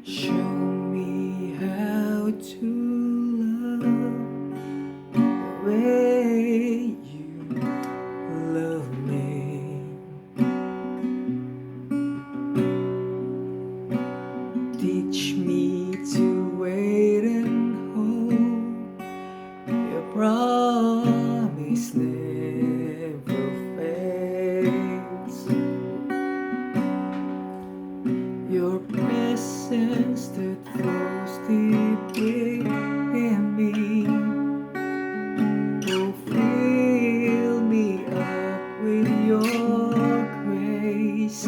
Show me how to love the way you love me. Teach me to wait and hope your promise never fades. Your presence that flows deep within me. Oh, fill me up with your grace.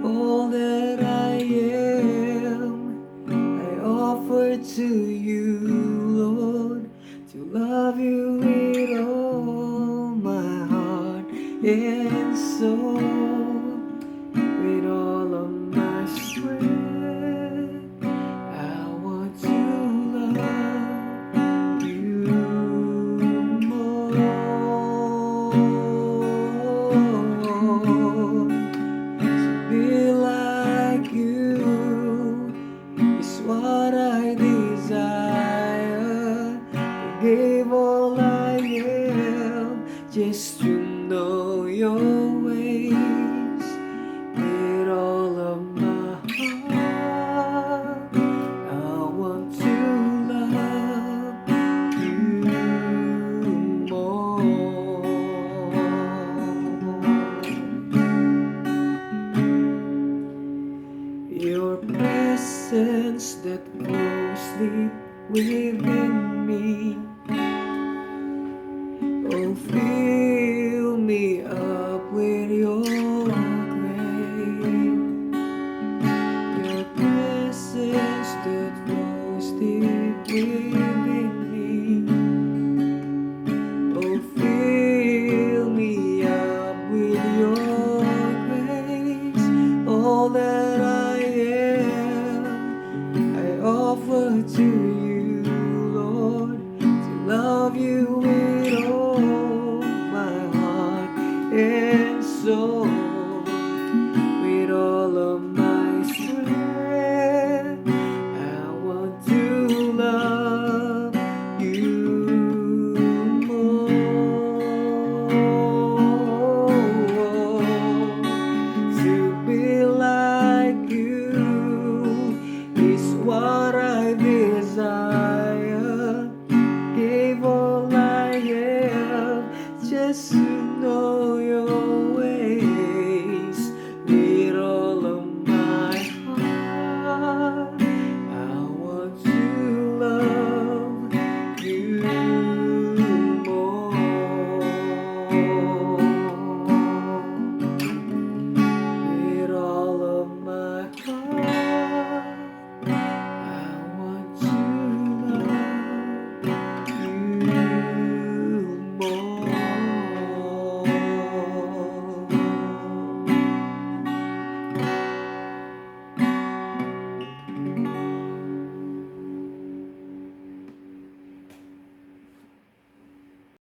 All that I am, I offer to you, Lord, to love you with all my heart and soul. With all of my strength, I want to love you more. To be like you is what I desire. I gave all I am just to know your ways. With all of my heart, I want to love you more. Your presence that flows deep within me. Oh, fill me up with your grace. Your presence that flows deep within me. Oh, fill me up with your grace. All that I am, I offer to you, Lord, to love you with all my heart and soul. With all of my strength, I want to love you more. To be like you is what I desire.